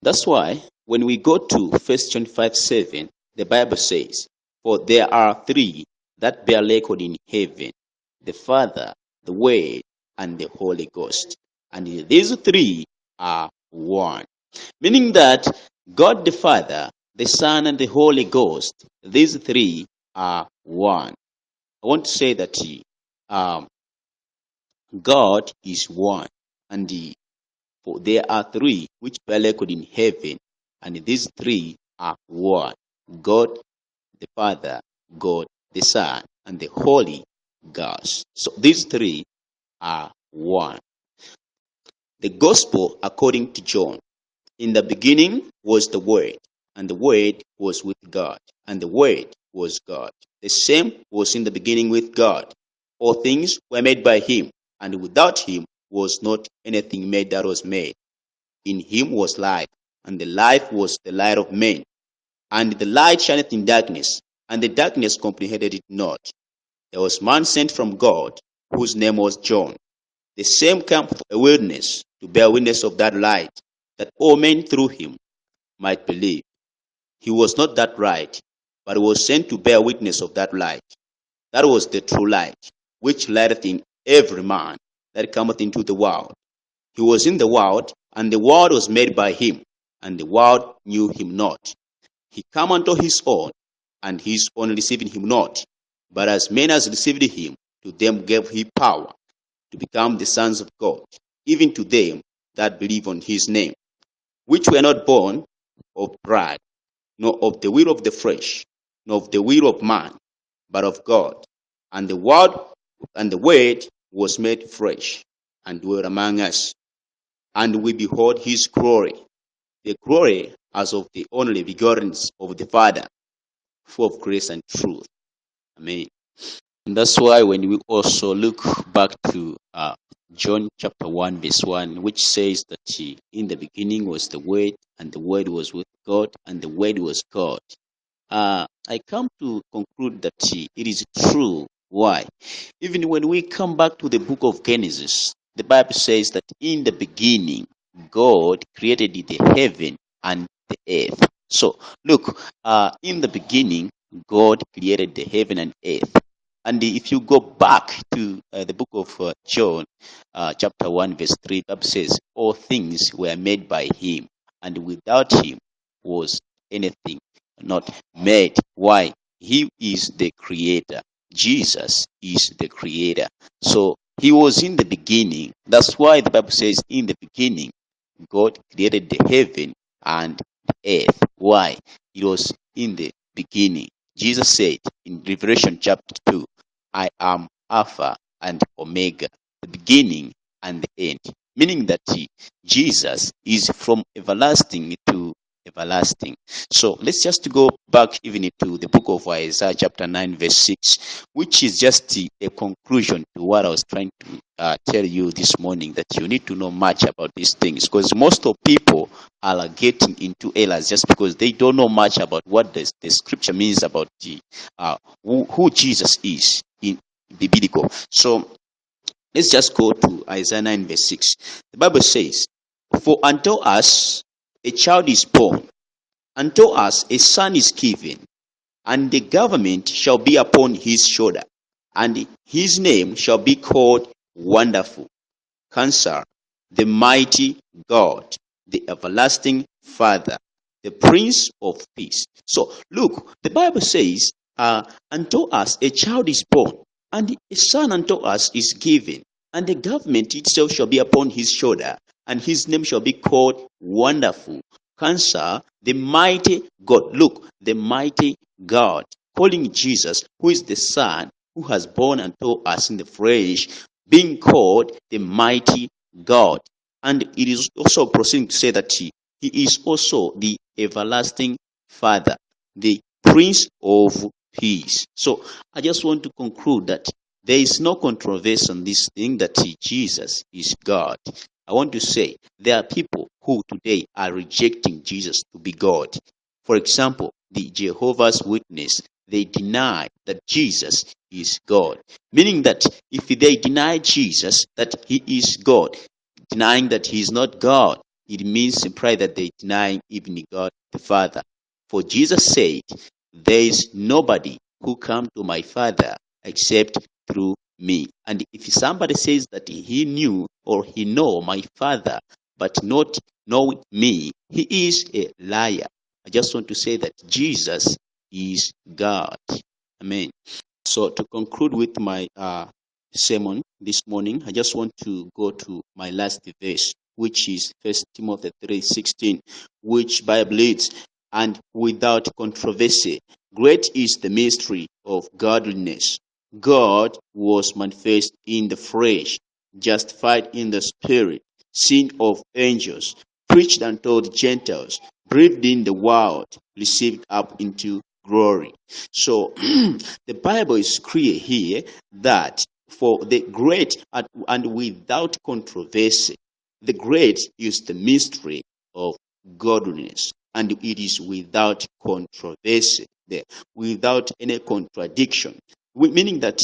That's why when we go to 1 John 5:7, the Bible says, "For there are three that bear record in heaven, the Father, the Word, and the Holy Ghost. And these three are one." Meaning that God the Father, the Son, and the Holy Ghost, these three are one. I want to say that um, God is one, and for there are three which bear record in heaven, and these three are one: God the Father, God the Son, and the Holy Ghost. So these three are one. The Gospel according to John. In the beginning was the Word, and the Word was with God, and the Word was God. The same was in the beginning with God. All things were made by him, and without him was not anything made that was made. In him was life, and the life was the light of men. And the light shineth in darkness, and the darkness comprehended it not. There was man sent from God, whose name was John. The same came for a witness, to bear witness of that light, that all men through him might believe. He was not that light, but was sent to bear witness of that light. That was the true light, which lighteth in every man that cometh into the world. He was in the world, and the world was made by him, and the world knew him not. He came unto his own, and his own received him not. But as many as received him, to them gave he power to become the sons of God, even to them that believe on his name, which were not born of blood, nor of the will of the flesh, nor of the will of man, but of God. And the word was made flesh, and dwelt among us. And we behold his glory, the glory as of the only begotten of the Father, full of grace and truth. Amen. And that's why when we also look back to John chapter 1 verse 1, which says that in the beginning was the Word, and the Word was with God, and the Word was God. I come to conclude that it is true. Why? Even when we come back to the book of Genesis, the Bible says that in the beginning, God created the heaven and the earth. So, look, in the beginning, God created the heaven and earth. And if you go back to the book of John, chapter 1, verse 3, the Bible says, all things were made by him, and without him was anything not made. Why? He is the creator. Jesus is the creator. So he was in the beginning. That's why the Bible says in the beginning, God created the heaven and the earth. Why? It was in the beginning. Jesus said in Revelation chapter 2, I am Alpha and Omega, the beginning and the end. Meaning that Jesus is from everlasting to everlasting. So let's just go back even to the book of Isaiah chapter 9 verse 6, which is just a conclusion to what I was trying to tell you this morning, that you need to know much about these things, because most of people are getting into errors just because they don't know much about what the scripture means about who Jesus is in the biblical. So let's just go to Isaiah 9 verse 6. The Bible says, for unto us a child is born, unto us a son is given, and the government shall be upon his shoulder, and his name shall be called Wonderful, Counselor, the Mighty God, the Everlasting Father, the Prince of Peace. So look, the Bible says, unto us a child is born, and a son unto us is given, and the government itself shall be upon his shoulder, and his name shall be called Wonderful, Counselor, the Mighty God. Look, the Mighty God, calling Jesus, who is the Son, who has born unto us in the flesh, being called the Mighty God. And it is also proceeding to say that he is also the Everlasting Father, the Prince of Peace. So I just want to conclude that there is no controversy on this thing that Jesus is God. I want to say there are people who today are rejecting Jesus to be God. For example, the Jehovah's Witness, they deny that Jesus is God. Meaning that if they deny Jesus that he is God, denying that he is not God, it means imply that they deny even God the Father. For Jesus said, there is nobody who come to my Father except through me. And if somebody says that he knew or he know my Father, but not know me, he is a liar. I just want to say that Jesus is God. Amen. So to conclude with my sermon this morning, I just want to go to my last verse, which is First Timothy 3:16, which Bible reads, and without controversy, great is the mystery of godliness. God was manifest in the flesh, justified in the spirit, seen of angels, preached unto the Gentiles, breathed in the world, received up into glory. So the Bible is clear here that for the great and without controversy, the great is the mystery of godliness, and it is without controversy, there, without any contradiction, meaning that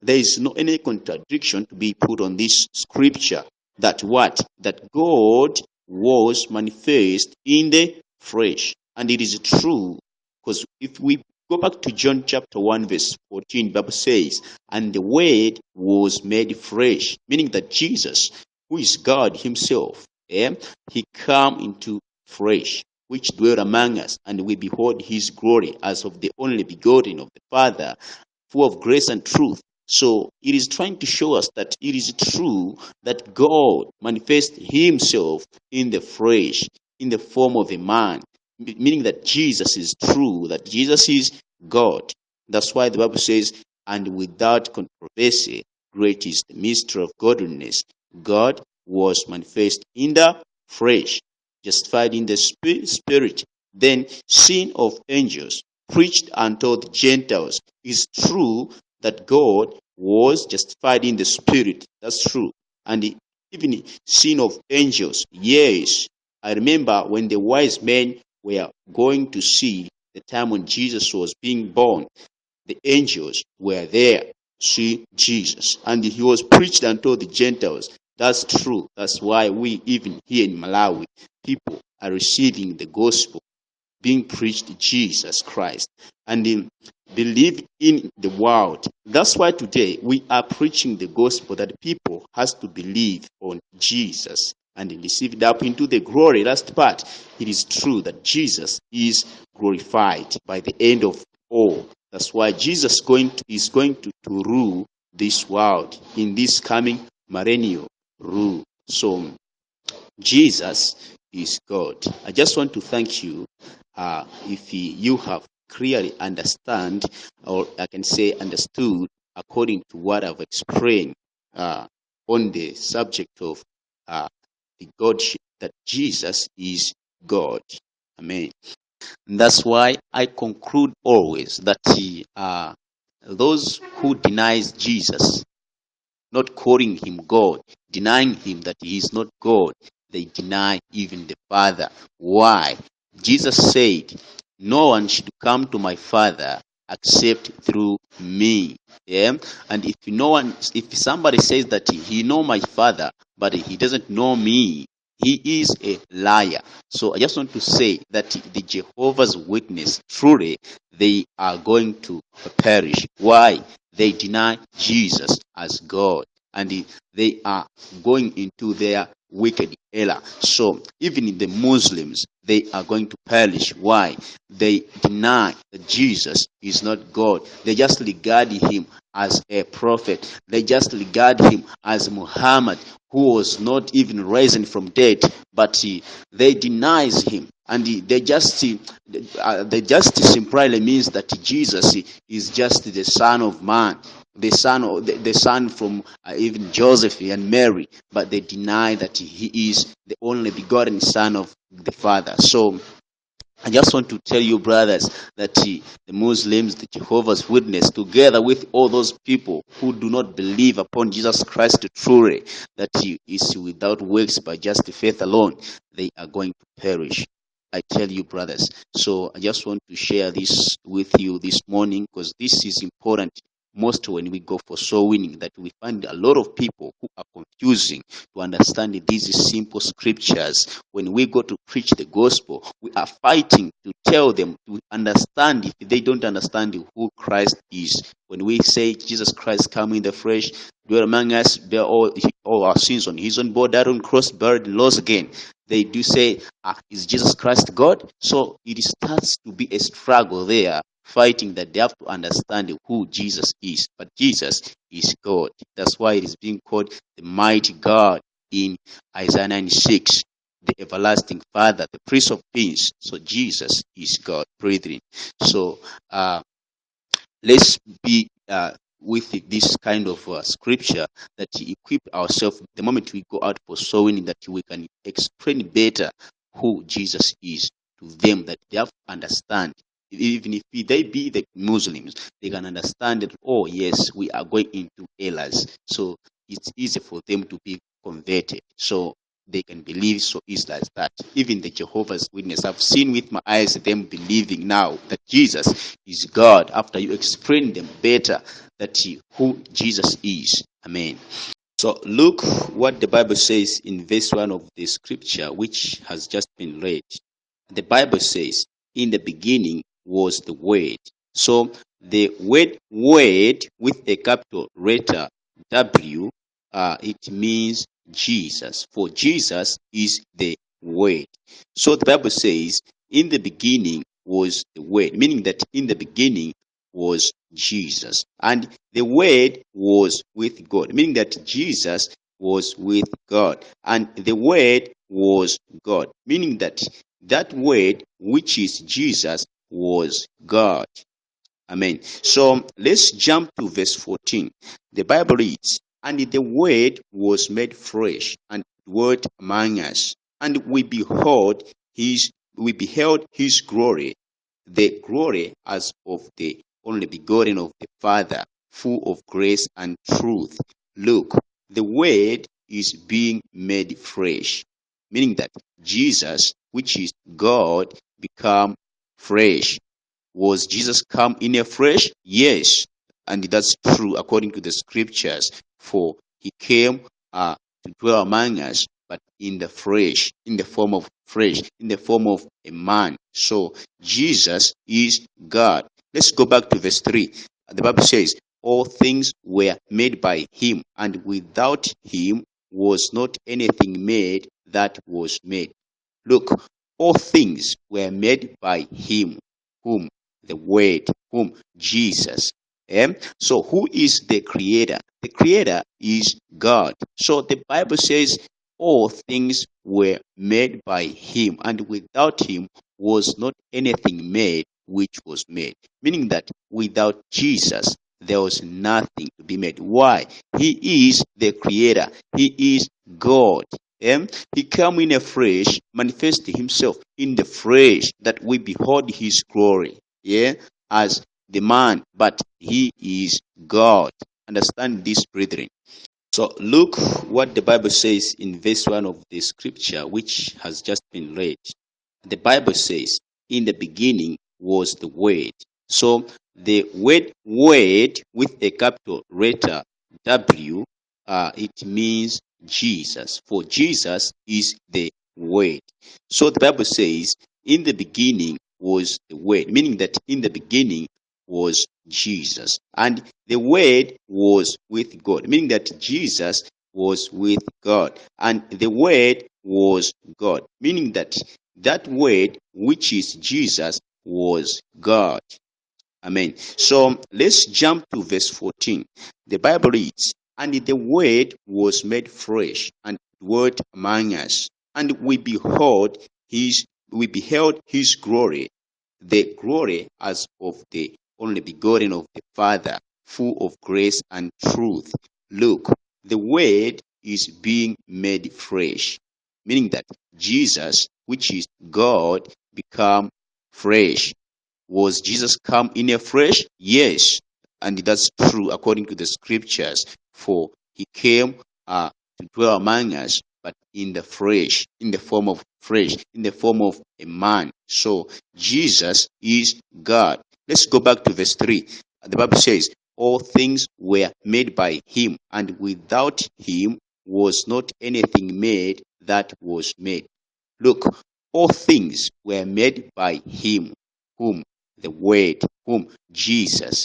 there is no any contradiction to be put on this scripture that what? That God was manifest in the flesh. And it is true, because if we go back to John chapter 1 verse 14, the Bible says, and the word was made flesh, meaning that Jesus, who is God himself, he came into flesh, which dwelt among us, and we behold his glory as of the only begotten of the Father, full of grace and truth. So it is trying to show us that it is true that God manifests himself in the flesh, in the form of a man, meaning that Jesus is true, that Jesus is God. That's why the Bible says, and without controversy, great is the mystery of godliness. God was manifest in the flesh, justified in the spirit, then seen of angels, preached unto the Gentiles. It's true that God was justified in the spirit. That's true. And even seen of angels. Yes. I remember when the wise men were going to see the time when Jesus was being born, the angels were there to see Jesus. And he was preached unto the Gentiles. That's true. That's why we, even here in Malawi, people are receiving the gospel, being preached Jesus Christ, and believe in the world. That's why today we are preaching the gospel, that people has to believe on Jesus and receive it up into the glory. Last part, it is true that Jesus is glorified by the end of all. That's why Jesus is going to rule this world in this coming millennial rule. So Jesus is God. I just want to thank you if you have clearly understand, or I can say understood, according to what I've explained on the subject of the Godship, that Jesus is God. Amen. And that's why I conclude always that those who denies Jesus, not calling him God, denying him that he is not God, they deny even the Father. Why? Jesus said, no one should come to my Father except through me. Yeah? And if somebody says that he know my Father, but he doesn't know me, he is a liar. So I just want to say that the Jehovah's Witness, truly, they are going to perish. Why? They deny Jesus as God, and they are going into their wicked error. So even the Muslims, they are going to perish. Why? They deny that Jesus is not God. They just regard him as a prophet. They just regard him as Muhammad, who was not even risen from dead, but they denies him. And they just the justice simply means that Jesus is just the Son of Man, the son from even Joseph and Mary, but they deny that he is the only begotten Son of the Father. So I just want to tell you, brothers, that the Muslims, the Jehovah's Witness, together with all those people who do not believe upon Jesus Christ truly, that he is without works by just faith alone, they are going to perish. I tell you, brothers. So I just want to share this with you this morning, because this is important. most when we go for soul winning, that we find a lot of people who are confusing to understand these simple scriptures. When we go to preach the gospel, we are fighting to tell them to understand if they don't understand who Christ is. When we say Jesus Christ come in the flesh, dwell among us, bear all our sins on his own body, died on cross, buried, and rose again, they do say, is Jesus Christ God? So it starts to be a struggle there, fighting that they have to understand who Jesus is. But Jesus is God. That's why it is being called the mighty God in Isaiah 96, the everlasting Father, the Prince of Peace. So Jesus is God, brethren. So let's be with this kind of scripture that equip ourselves the moment we go out for sowing, that we can explain better who Jesus is to them, that they have to understand. Even if they be the Muslims, they can understand that, oh yes, we are going into errors. So it's easy for them to be converted. So they can believe so easily as that. Even the Jehovah's Witness, I've seen with my eyes them believing now that Jesus is God after you explain them better that who Jesus is. Amen. So look what the Bible says in verse 1 of the scripture which has just been read. The Bible says, in the beginning was the Word. So the word with a capital letter W, it means Jesus. For Jesus is the Word. So the Bible says, in the beginning was the Word, meaning that in the beginning was Jesus. And the Word was with God, meaning that Jesus was with God. And the Word was God, meaning that that Word, which is Jesus, was God. Amen. So let's jump to verse 14. The Bible reads, and the Word was made flesh and dwelt among us, and we beheld his glory, the glory as of the only begotten of the Father, full of grace and truth. Look, the Word is being made flesh, meaning that Jesus, which is God, become flesh. Was Jesus come in a flesh? Yes. And that's true according to the scriptures. For he came to dwell among us, but in the flesh, in the form of flesh, in the form of a man. So Jesus is God. Let's go back to verse 3. The Bible says, all things were made by him, and without him was not anything made that was made. Look, all things were made by him, whom? The Word, whom? Jesus. So who is the creator? The creator is God. So the Bible says all things were made by him, and without him was not anything made which was made. Meaning that without Jesus there was nothing to be made. Why? He is the creator. He is God. He came in a flesh, manifested himself in the flesh, that we behold his glory. As the man, but he is God. Understand this, brethren. So look what the Bible says in verse 1 of the scripture which has just been read. The Bible says, in the beginning was the Word. So the word with a capital letter W, it means Jesus. For Jesus is the Word. So the Bible says, in the beginning was the Word, meaning that in the beginning was Jesus. And the Word was with God, meaning that Jesus was with God. And the Word was God, meaning that that Word, which is Jesus, was God. Amen. So let's jump to verse 14. The Bible reads, and the Word was made flesh and dwelt among us, and we beheld his glory, the glory as of the only begotten of the Father, full of grace and truth. Look, the Word is being made flesh, meaning that Jesus, which is God, become flesh. Was Jesus come in a flesh? Yes. And that's true according to the scriptures. For he came to dwell among us, but in the flesh, in the form of flesh, in the form of a man. So Jesus is God. Let's go back to verse 3. The Bible says, all things were made by him, and without him was not anything made that was made. Look, all things were made by him, whom? The Word, whom? Jesus.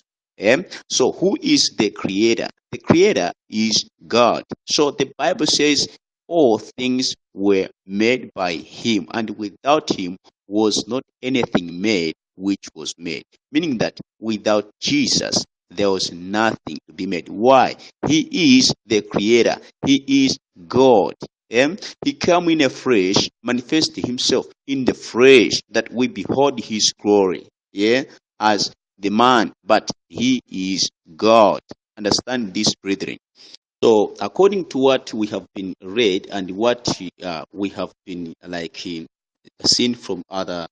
So who is the creator? The creator is God. So the Bible says all things were made by him, and without him was not anything made which was made. Meaning that without Jesus, there was nothing to be made. Why? He is the creator. He is God. He came in a flesh, manifested himself in the flesh, that we behold his glory. As the man, but he is God. Understand this, brethren. So, according to what we have been read and what we have been seen from other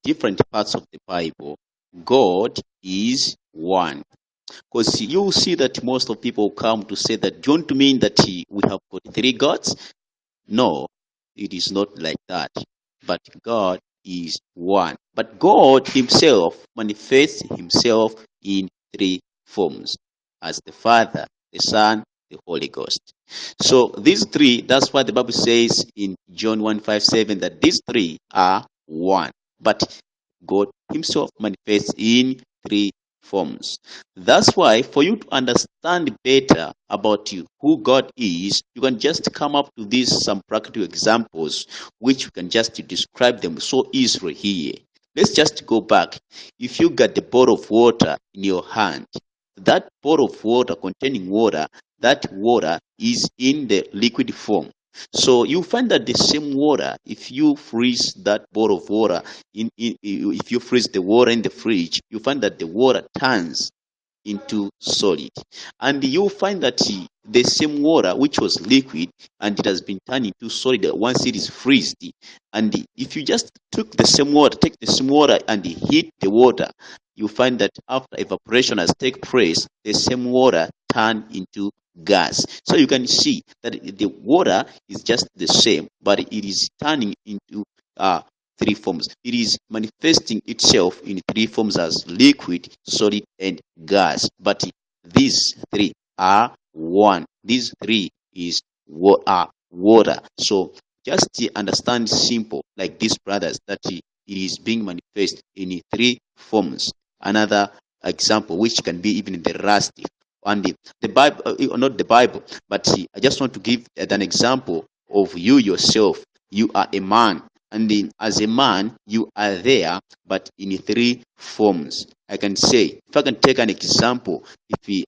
different parts of the Bible, God is one. Because you see that most of people come to say that, don't mean that we have got three gods. No, it is not like that. But God is one. But God himself manifests himself in three forms, as the Father, the Son, the Holy Ghost. So these three, that's why the Bible says in John 1:5-7 that these three are one. But God himself manifests in three forms. That's why, for you to understand better about who God is, you can just come up to these some practical examples which you can just describe them so easily here. Let's just go back. If you got the bottle of water in your hand, that bottle of water containing water, that water is in the liquid form. So you find that the same water, if you freeze that bottle of water, if you freeze the water in the fridge, you find that the water turns into solid. And you find that the same water which was liquid and it has been turned into solid once it is freezed. And if you just take the same water and heat the water, you find that after evaporation has taken place, the same water turn into gas. So you can see that the water is just the same, but it is turning into three forms. It is manifesting itself in three forms as liquid, solid, and gas. But these three are one. These three is water. So just understand simple like these brothers that it is being manifest in three forms. Another example which can be even the rusty. And the Bible, not the Bible, but I just want to give an example of you yourself. You are a man, and as a man, you are there, but in three forms. I can say, if I can take an example,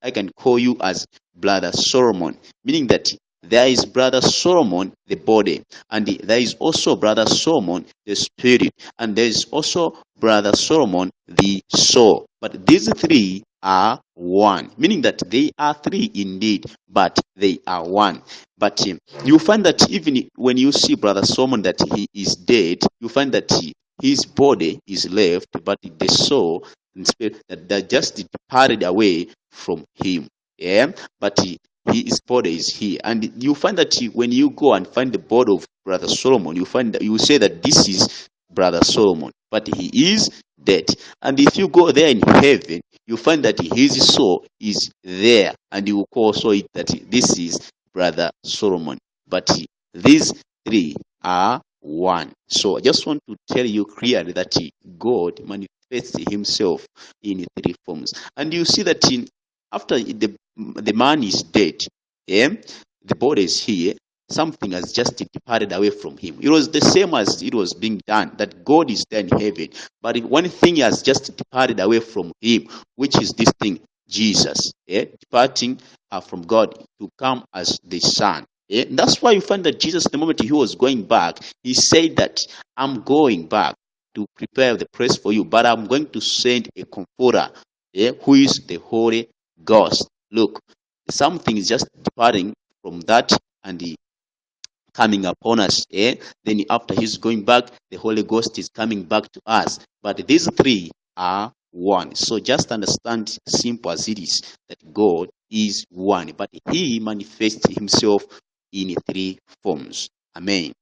I can call you as Brother Solomon, meaning that there is Brother Solomon, the body, and there is also Brother Solomon, the spirit, and there is also Brother Solomon, the soul. But these three are one, meaning that they are three indeed, but they are one. But you find that even when you see Brother Solomon that he is dead, you find that his body is left, but the soul and spirit that just departed away from him. But his body is here, and you find that when you go and find the body of Brother Solomon, you find that you say that this is Brother Solomon, but he is dead. And if you go there in heaven, you find that his soul is there, and you will call so it that this is Brother Solomon. But these three are one. So I just want to tell you clearly that God manifests himself in three forms. And you see that after the man is dead, the body is here, something has just departed away from him. It was the same as it was being done, that God is there in heaven, but one thing has just departed away from him, which is this thing, Jesus, departing from God to come as the Son. That's why you find that Jesus, the moment he was going back, he said that I'm going back to prepare the place for you, but I'm going to send a comforter, who is the Holy Ghost. Look, something is just departing from that and coming upon us. Then after he's going back, the Holy Ghost is coming back to us. But these three are one. So just understand, simple as it is, that God is one, but he manifests himself in three forms. Amen.